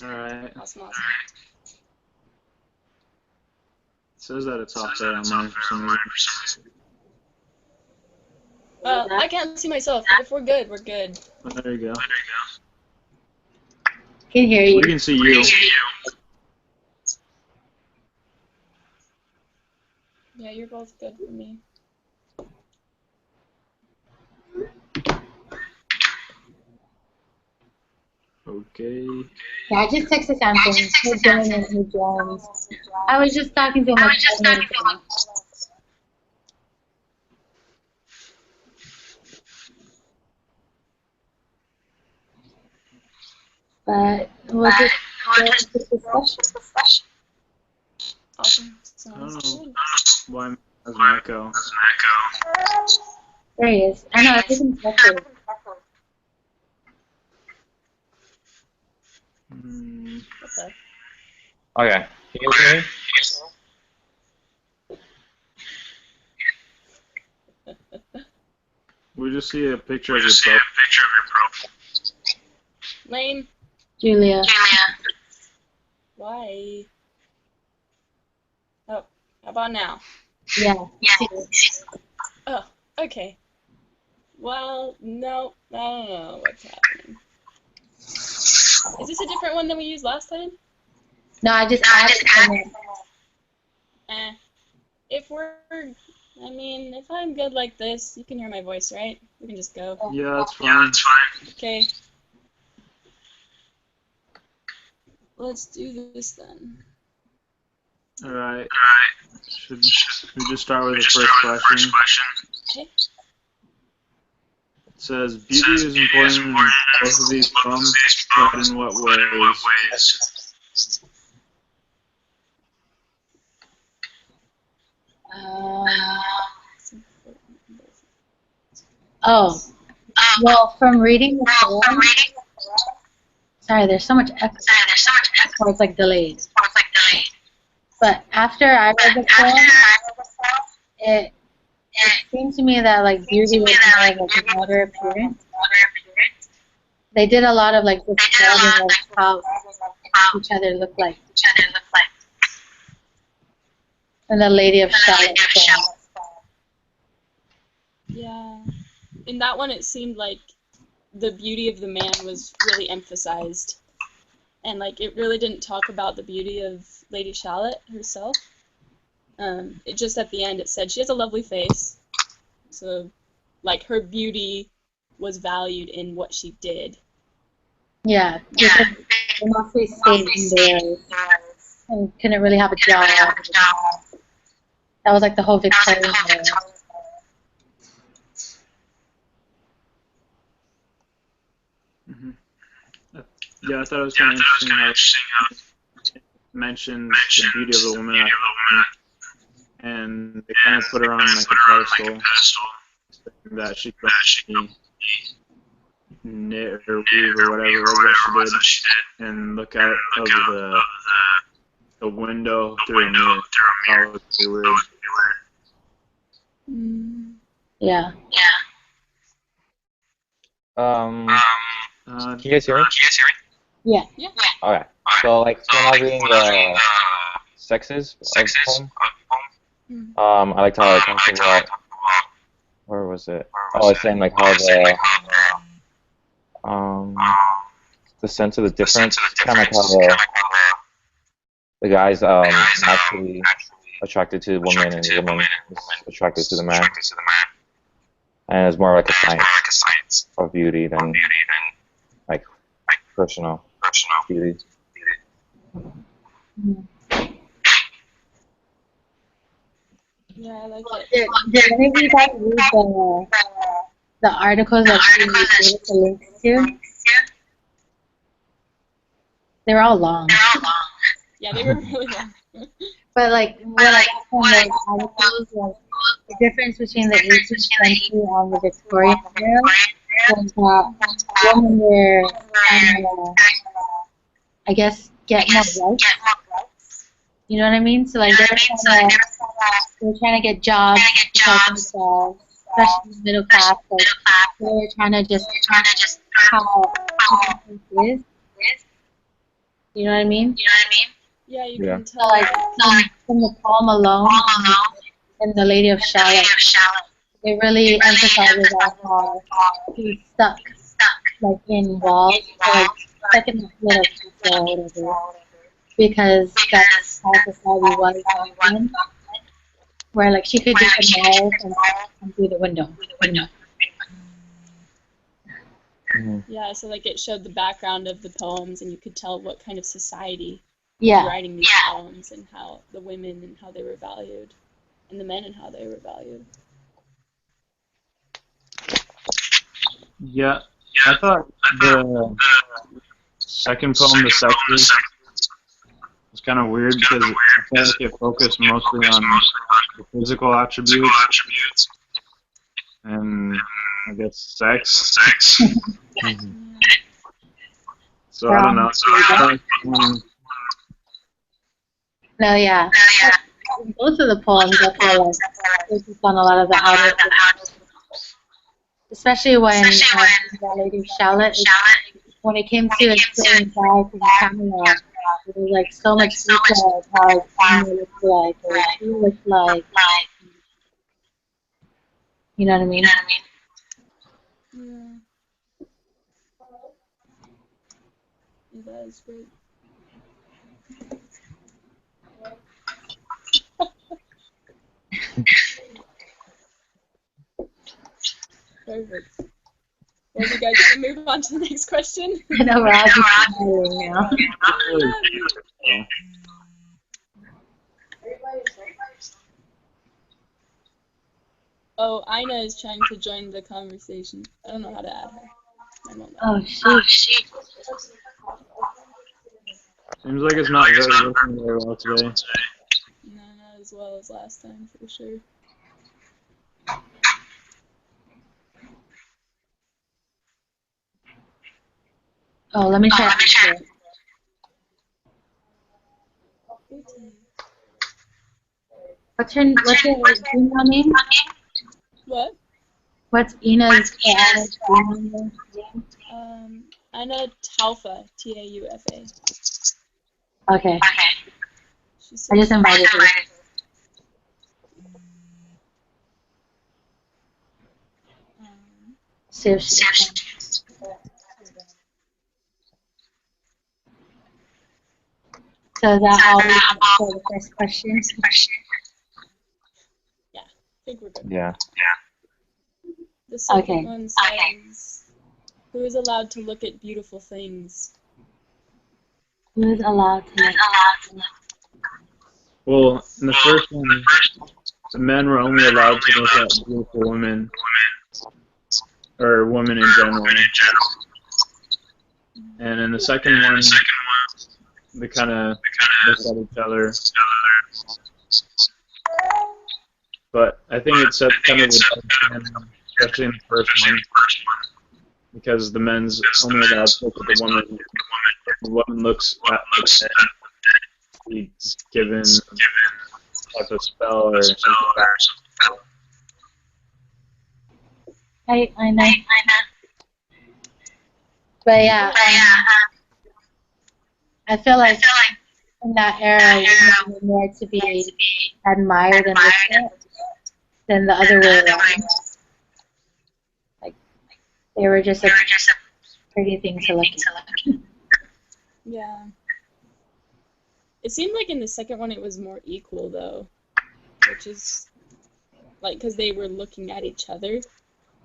Alright. Awesome. It says that it's off there on mine for some reason. I can't see myself, but if we're good, we're good. Oh, there you go. Can hear you. We can see you. Yeah, you're both good for me. Okay. Yeah, I just texted Samson. Hey, Dylan and hey, Jones. I was just talking to him like 5 minutes ago. But we'll just go into discussion. Awesome. I don't Sounds know good. why mine has an echo. There he is. I know, everything's echoed. What the? Okay. Can you hear me? We just see a picture of your profile. Lane, Julia. why? Oh, how about now? Yeah. Oh, okay. Well, no, I don't know what's happening. Is this a different one than we used last time? No, I just added it. If if I'm good like this, you can hear my voice, right? We can just go. Yeah, that's fine. Okay. Let's do this then. Alright. Should we just start with the first question? Okay. It says, beauty is important in both of these poems, but in what ways? Well, from reading the poem, sorry, there's so much echo. Or it's like delayed. But after I read the poem, it seemed to me that like beauty was more of like an outer appearance. They did a lot of like describing of how each other looked like. And the Lady of Shalott. Yeah. In that one, it seemed like the beauty of the man was really emphasized. And, like, it really didn't talk about the beauty of Lady Shalott herself. It just at the end, it said she has a lovely face. So, like, her beauty was valued in what she did. Yeah, because they mostly stayed indoors and couldn't really have a job. That was like the whole Victorian Era. Yeah, I thought it was kind of interesting how it mentioned the beauty of the woman, and they kind of put her on like a pedestal, that she could knit or weave or whatever it was that she did, and look out of the window through a mirror. Oh, it was weird. Yeah. Can you guys hear me? Yeah. Okay. So like when I was reading the sexes of the poem, I liked how it talked about, where was it? Oh, it's saying like how the sense of the difference, kind of like how the guy's naturally attracted to the woman and the woman is attracted to the man. And it's more like a science of beauty than like personal beauty. Yeah, I like it. Did any of you guys read the articles that she gave us the links to? They were all long. Yeah, they were really long. But like what I got from those articles was the difference between the 18th century and the Victorian era was that women were trying to, I guess, get more rights. You know what I mean? So like they were trying to get jobs to help themselves, especially the middle class. Like they were trying to just how it is. You know what I mean? Yeah, you Yeah. can So tell. like from the poem alone and the Lady of Shalott, it really emphasizes on how he's stuck like in walls or like stuck in this little castle or whatever. Because that's how society was back then. Where like she could just admire from through the window, pretty much. Mhm. Yeah, so like it showed the background of the poems, and you could tell what kind of society was Yeah. writing these poems, and how the women and how they were valued, and the men and how they were valued. Yeah, I thought the second poem, The Sexes, was kind of weird because I felt like it focused mostly on the physical attributes and I guess sex. Mhm. So I don't know. No, yeah. Both of the poems I feel like focus on a lot of the outer things. Especially when the Lady of Shalott, when it came to explaining guys and camera, there was like so much detail of how Ina looked like or what she looked like. You know what I mean? Yeah. Yeah, that is great. Perfect. Well, you guys want to move on to the next question? I know we're all just smiling now. Oh, Ina is trying to join the conversation. I don't know how to add her. I won't let her. Oh shoot. Seems like it's not working very well today. No, not as well as last time, for sure. Oh, let me try. What's your email name? What? What's Ina's email name? Ina Taufa, Taufa. Okay. She I just says, invited her. See if she So is that all we have for the first question? yeah, I think we're good. Yeah. The second Okay. one says, who is allowed to look at beautiful things? Who is allowed to look? Well, in the first one, the men were only allowed to look at beautiful women, or women in general. And in the second one, they kind of look at each other. But I think it sets kind of a double standard, especially in the first one, because the men's only allowed to look at the woman. If the woman looks at the man, he's given a type of spell or something like that. I know. But yeah, I feel like in that era, women were more to be admired and looked at than the other way around. Like they were just a pretty thing to look at. Yeah. It seemed like in the second one it was more equal, though, which is, like, because they were looking at each other.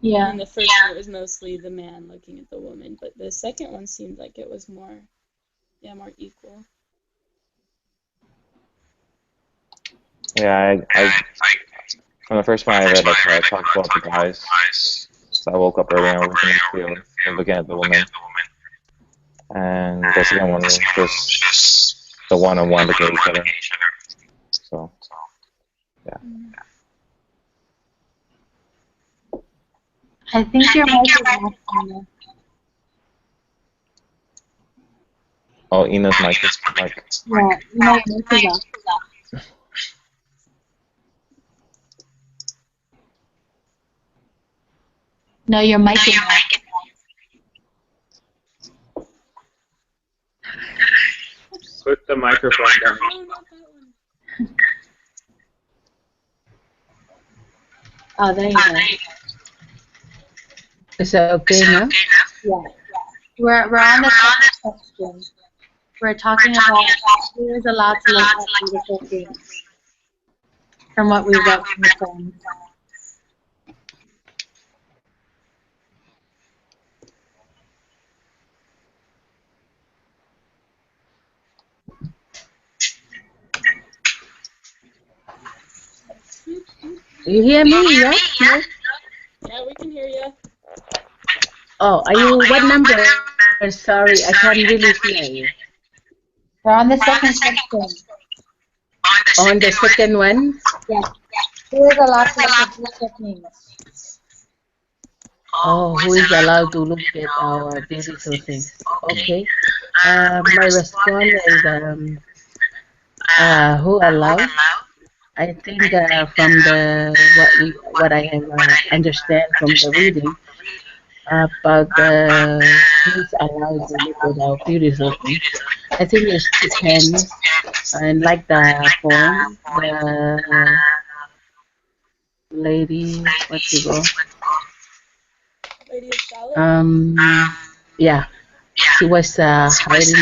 Yeah. In the first one, it was mostly the man looking at the woman, but the second one seemed like it was more equal. Yeah, I from the first one I read, like, I talked about the guys. So I woke up early and I was in the field and looking at the woman. And the second one was just the one-on-one to get each other. So, yeah. I think your mic is off. Ina. Oh, Ina's mic is like. Yeah, your mic is off. No, your mic is off. Put the microphone down. No, not that one. Oh, there you go. Is that okay now? Yeah. We're on the second question. We're talking about who is allowed to look at beautiful things from what we read from the poems. You hear me? Yes? No? Yeah, we can hear you. Oh, are you what number? Sorry, I can't really hear you. We're on the second question. On the second one? Yes. Who is allowed to look at beautiful things? Oh, who is allowed to look at our beautiful things? Okay. My response is who allowed? I think from the what I have understand from the reading about who's allowed to look at our beautiful things. I think it depends, and like the poem, the lady, what you go, Lady of Charlotte? yeah, she was hiding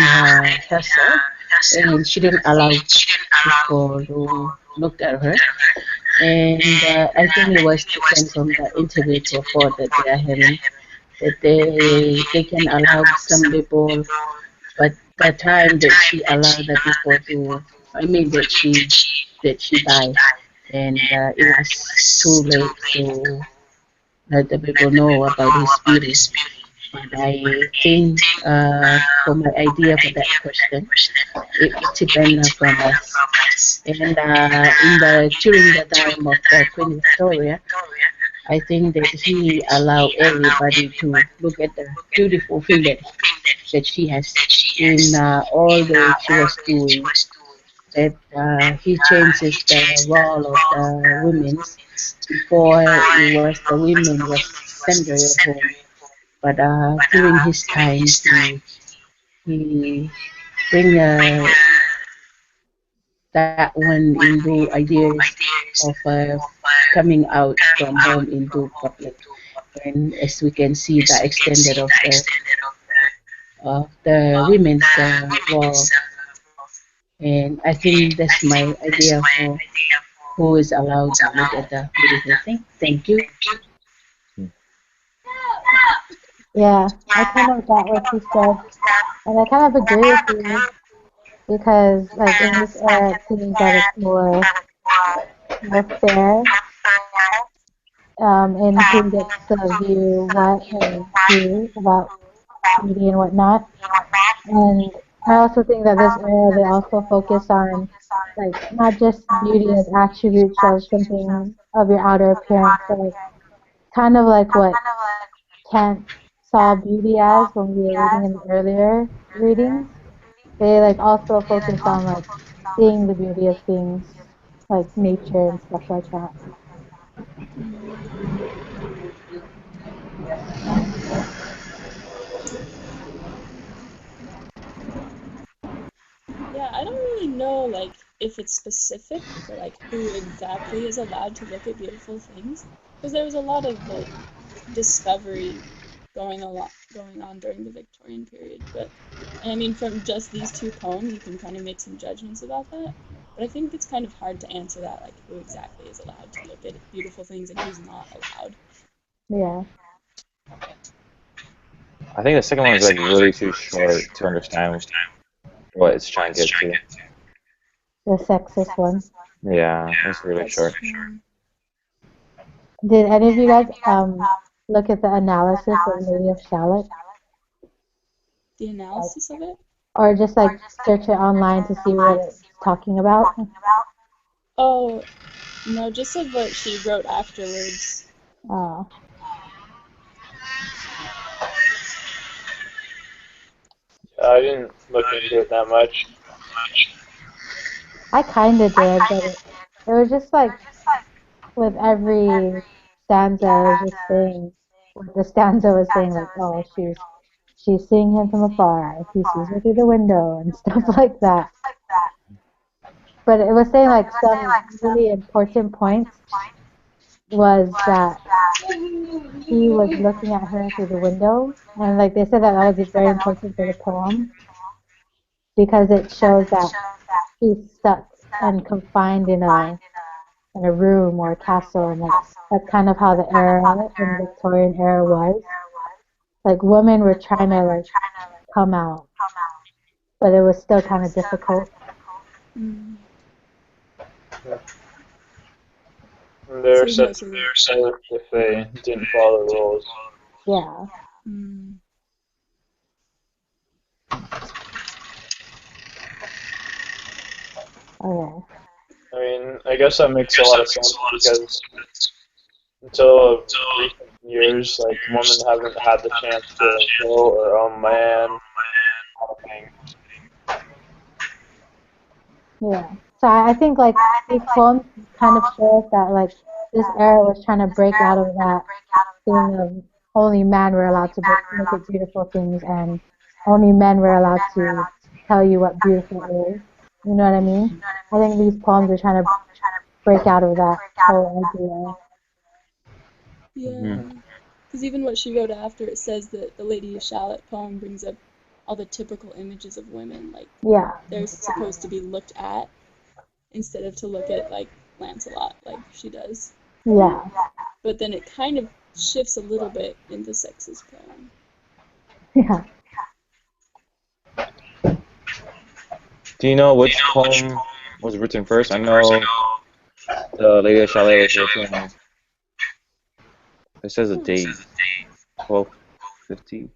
herself, and she didn't allow people to look at her. And I think it was different from the individual thought that they are having, that they can allow some people, but the time that she allowed the people to, I mean that she died, and it was too late to let the people know about his beauty. But I think for my idea for that question, it depends from us. And in the during the time of Queen Victoria, I think that he allowed everybody to look at the beautiful thing that she has in all that she was doing. That he changes the role of the women. Before it was the women was center at home, but during his time he bring that one into ideas of coming out from home into public. And as we can see, the extended of the women's role. And I think that's my idea for who is allowed to look at the beautiful thing. Thank you. Yeah, I kind of got what you said, and I kind of agree with you because, like, in this era, it seems that it's more fair, in who gets to view what and who about beauty and whatnot. And I also think that this era they also focus on like not just beauty as attributes of something of your outer appearance, but like kind of like what Kant saw beauty as when we were reading in the earlier readings. They like also focus on like seeing the beauty of things like nature and stuff like that. Yeah, I don't really know, like, if it's specific for, like, who exactly is allowed to look at beautiful things. Because there was a lot of, like, discovery going on during the Victorian period. And I mean, from just these two poems, you can kind of make some judgments about that. But I think it's kind of hard to answer that, like, who exactly is allowed to look at beautiful things and who's not allowed. Yeah. I think the second one is like really too short to understand what it's trying to get to. The sexist one. Yeah, it's really short. Did any of you guys look at the analysis of Lady of Shalott? The analysis of it? Or just like search it online to see what it's talking about? Oh, no, just of what she wrote afterwards. Oh. I didn't look into it that much. I kind of did, but it was just like with every stanza, it was just saying what the stanza was saying, like, oh, she's seeing him from afar. He sees her through the window and stuff like that. But it was saying like some really important points was that he was looking at her through the window, and like they said that that was very important for the poem because it shows that he's stuck and confined in a room or a castle, and like that's kind of how the era in the Victorian era was. Like women were trying to like come out, but it was still kind of difficult. Mm. And they're So set to be punished if they didn't follow the rules. Yeah. Mm. Okay. I mean, I guess that makes a lot of sense because until recent years, like women haven't had the chance to go or own land. Yeah. So I think like these poems kind of show us that like this era was trying to break out of that thing of only men were allowed to make it beautiful things and only men were allowed to tell you what beautiful is. You know what I mean? I think these poems are trying to break out of that whole idea. Yeah. Because even what she wrote after, it says that the Lady of Shalott poem brings up all the typical images of women. Like, Yeah. they're supposed to be looked at instead of to look at, like, Lancelot, like she does. Yeah. But then it kind of shifts a little bit in the sexist poem. Yeah. Do you know which poem was written first? I know the Lady of Shalott was written. It says a date, 1250.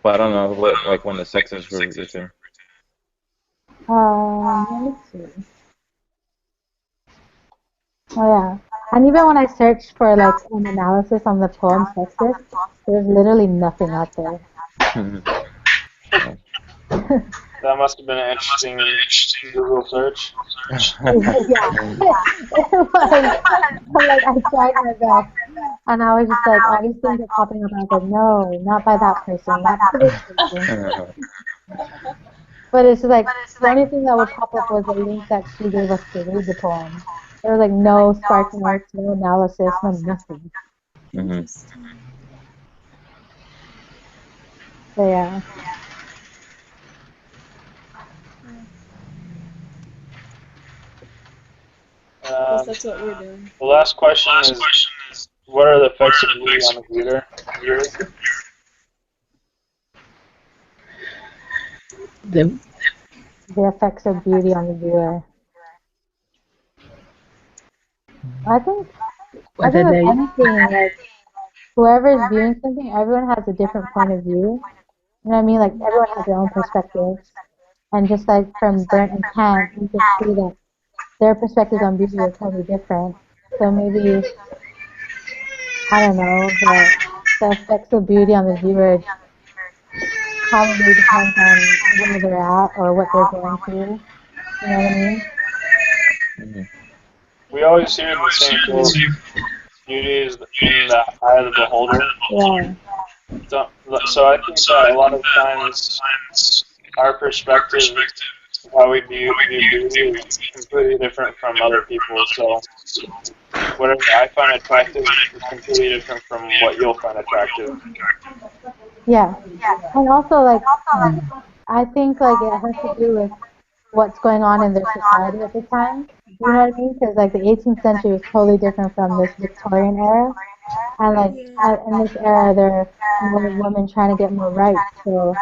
But I don't know what, like when the sexes were written. Let me see. Oh yeah. And even when I searched for like an analysis on the poem Sextus, there's literally nothing out there. That must have been an interesting Google search. Yeah. It was. Like I tried my best. And I was just like, all these things are popping up, and I was like, no, not by that person, not by this person. But it's just like, the only thing that would pop up was the link that she gave us to read the poem. There was like no spark notes, no analysis, no nothing. Interesting. So yeah. Guess that's what we're doing. The last question is, what are the effects of beauty on the viewer? The effects of beauty on the viewer. I think with anything, like whoever is viewing something, everyone has a different point of view. You know what I mean? Like everyone has their own perspective. And just like from Burnt and Kant, you can see that their perspectives on beauty are totally different. So maybe, I don't know, the effects of beauty on the viewer probably depends on where they're at or what they're going through. You know what I mean? We always hear the same quote, beauty is in the eye of the beholder. Yeah. So I think that a lot of times our perspective of how we view beauty is completely different from other people's. So whatever I find attractive is completely different from what you'll find attractive. Yeah. And also, like, I think, like, it has to do with what's going on in their society at the time. You know what I mean? Because, like, the 18th century was totally different from this Victorian era. And, like, in this era, there are more women trying to get more rights. So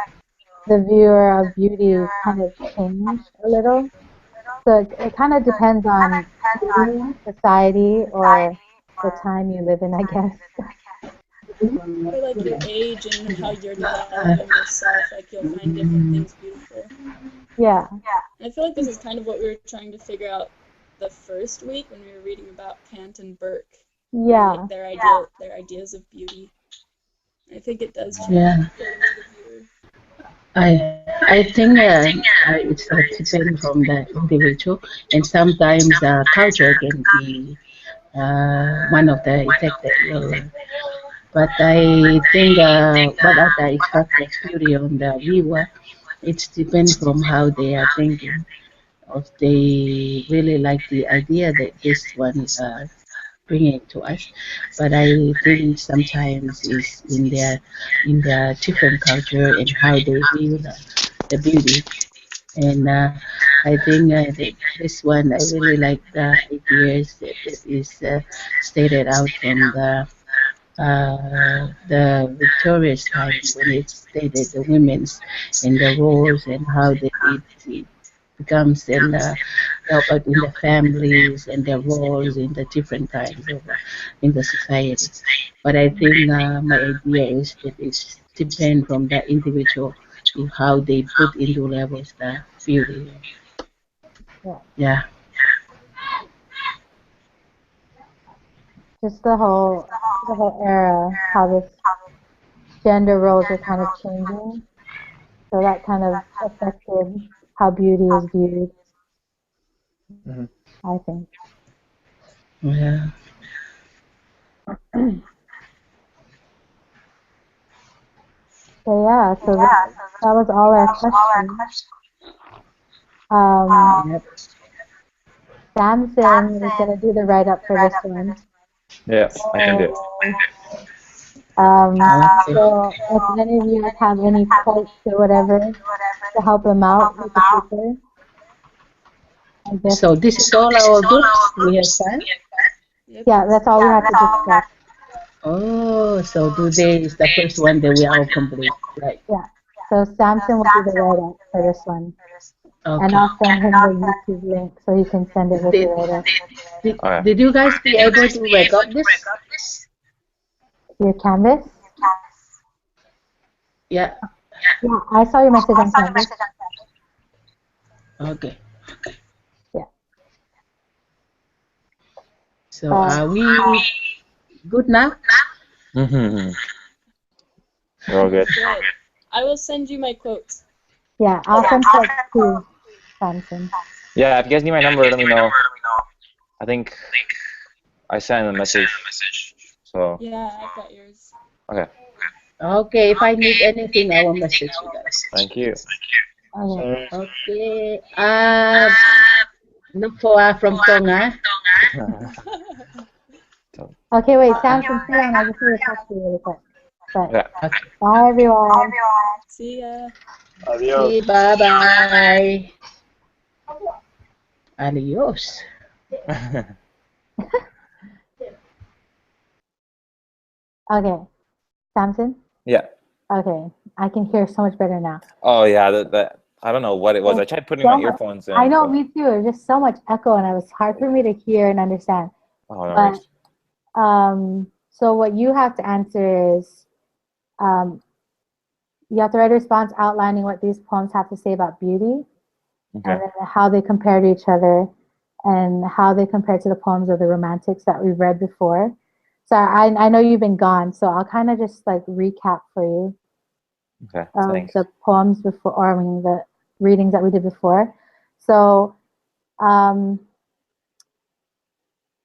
the viewer of beauty kind of changed a little. So it kind of depends on you, society, or the time you live in, I guess. Or like your age and how you're developing yourself, like you'll find different things beautiful. Yeah. And I feel like this is kind of what we were trying to figure out the first week when we were reading about Kant and Burke. Yeah. Like their ideas of beauty. I think it does change according to the viewer. I think it's depends from the individual, and sometimes culture can be one of the effects that will But I think what are the effect of beauty on the viewer? It's depend from how they are thinking. If they really like the idea that this one bringing to us, but I think sometimes is in their different culture and how they view the beauty. And I think that this one I really like the ideas that is stated out from the victorious time when it stated the women's and the roles and how it becomes and help out in the families and their roles in the different kinds of in the society. But I think my idea is that it's depend from the individual in how they put into levels the beauty. Yeah. Yeah. Just the whole era, how this gender roles are kind of changing. So that kind of affected how beauty is viewed, Mhm. I think. Yeah. So yeah, so that was all our questions. Um, Yep. Samson is gonna do the write up for this one. Yeah, I can do it. So, Okay. so if any of you guys have any quotes or whatever to help him out with the paper, I guess. So this is all our groups we have fun. Yep. Yeah, that's all we have to discuss. Oh, so today is the first one that we are all complete, right? Yeah. So Samson will do the write up for this one. And Okay. I'll send him the YouTube link so he can send it with the Did, write up. Okay. did you guys be able to record this? Your canvas? Yeah. Yeah, I saw your message on canvas. Okay. Yeah. So are we good now? Mm-hmm. We're all good. Good. I will send you my quotes. Yeah, I'll send quotes too, Samson. Yeah, if you guys need my number, let me know. I think I sent a message. So, Yeah, I've got yours. okay. Okay, if I need anything, I will message you guys. Thank you. Okay. Okay. Look for from Tonga. Okay, wait, Samson, sit down. I just need to talk to you really quick. But Okay. Okay. bye, everyone. See ya. Adios. See, bye bye. Adios. Okay, Samson. Yeah. Okay, I can hear so much better now. Oh yeah, that I don't know what it was. I tried putting my So much, earphones I in, know, but me too. It was just so much echo, and it was hard for me to hear and understand. oh no But worries. so what you have to answer is, um, you have to write a response outlining what these poems have to say about beauty, Okay. and then how they compare to each other, and how they compare to the poems of the romantics that we've read before. So I know you've been gone, so I'll kind of just like recap for you Okay. of Thanks. the poems before, or I mean the readings that we did before. So um,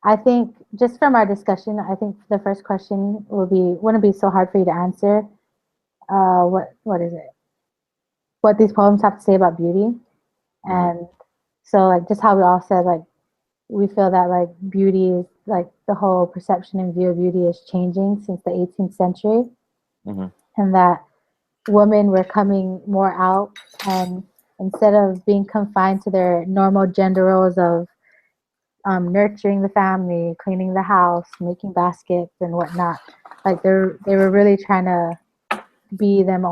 I think just from our discussion, I think the first question wouldn't be so hard for you to answer. What is it? What these poems have to say about beauty, and so like just how we all said, like we feel that like beauty is like the whole perception and view of beauty is changing since the 18th century, Mm-hmm. and that women were coming more out, and instead of being confined to their normal gender roles of nurturing the family, cleaning the house, making baskets and whatnot, like they were really trying to be them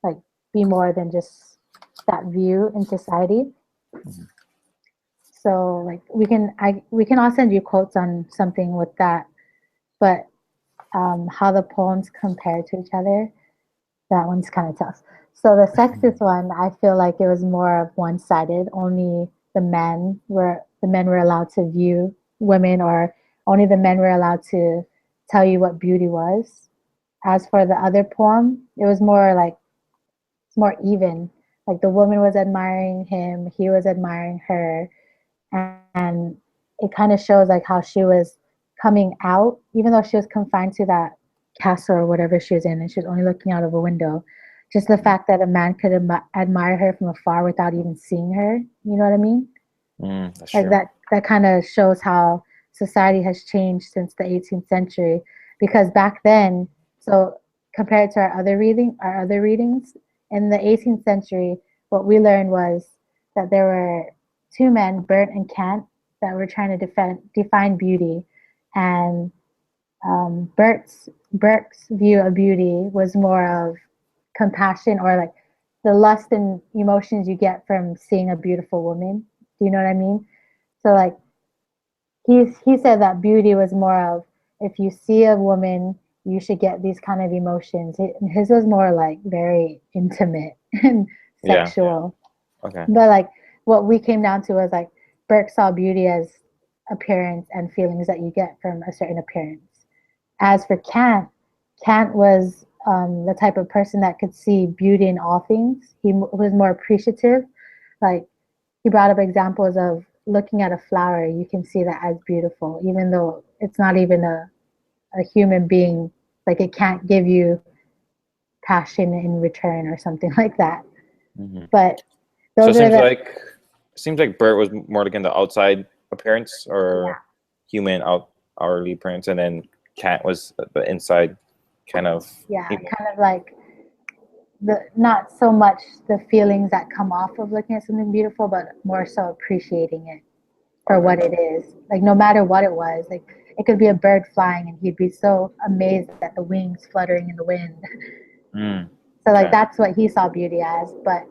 like be more than just that view in society. So like we can all send you quotes on something with that, but how the poems compare to each other, that one's kind of tough. So the sexist one, I feel like it was more of one-sided. Only the men were allowed to view women, or only the men were allowed to tell you what beauty was. As for the other poem, it was more like it's more even. Like the woman was admiring him, he was admiring her, and it kind of shows like how she was coming out, even though she was confined to that castle or whatever she was in, and she was only looking out of a window. Just the fact that a man could admire her from afar without even seeing her, you know what I mean? That's Like true. that kind of shows how society has changed since the 18th century. Because back then, so compared to our other readings in the 18th century, what we learned was that there were two men, Bert and Kant, that were trying to define beauty, and Burke's view of beauty was more of compassion, or like the lust and emotions you get from seeing a beautiful woman. Do you know what I mean? So like he said that beauty was more of, if you see a woman, you should get these kind of emotions. His was more like very intimate and Yeah. sexual. Okay. But like what we came down to was like Burke saw beauty as appearance and feelings that you get from a certain appearance. As for Kant, Kant was the type of person that could see beauty in all things. He was more appreciative. Like he brought up examples of looking at a flower, you can see that as beautiful, even though it's not even a human being. Like it can't give you passion in return or something like that. But So those it are the seems like Bert was more like in the outside appearance or human outwardly appearance, and then Cat was the inside kind of. kind of like the not so much the feelings that come off of looking at something beautiful, but more so appreciating it for what it is. Like no matter what it was, like it could be a bird flying and he'd be so amazed at the wings fluttering in the wind. So like that's what he saw beauty as. But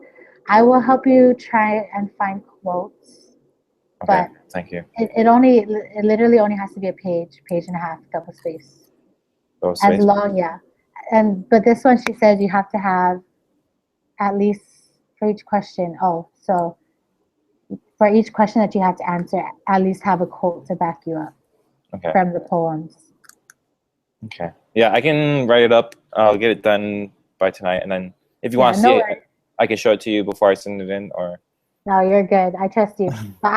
I will help you try and find quotes. Okay, But thank you. it literally only has to be a page and a half, double space. As long, yeah. But this one, she says you have to have at least for each question. Oh, so for each question that you have to answer, at least have a quote to back you up from the poems. Okay. Yeah, I can write it up. I'll get it done by tonight, and then if you want to see it, I can show it to you before I send it in. Or no, you're good. I trust you. But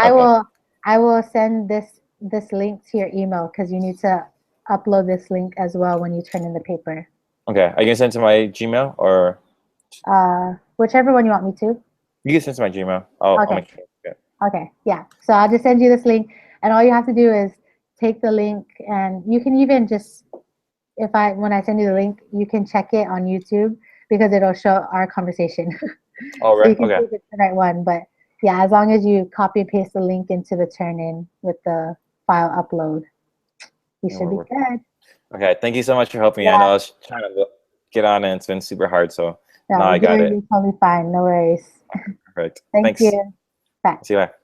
I will send this link to your email because you need to upload this link as well when you turn in the paper. Okay, I can send it to my Gmail or whichever one you want me to. You can send it to my Gmail. I'll make sure. Okay, yeah. So I'll just send you this link, and all you have to do is take the link, and you can even just when I send you the link, you can check it on YouTube because it'll show our conversation. Oh, right. So you can take it to the right one. But yeah, as long as you copy and paste the link into the turn-in with the file upload, you should be good. Okay, thank you so much for helping me. I know I was trying to get on and it's been super hard, so now I got it. You're totally fine. No worries. Perfect. Thank you. Bye. See you later.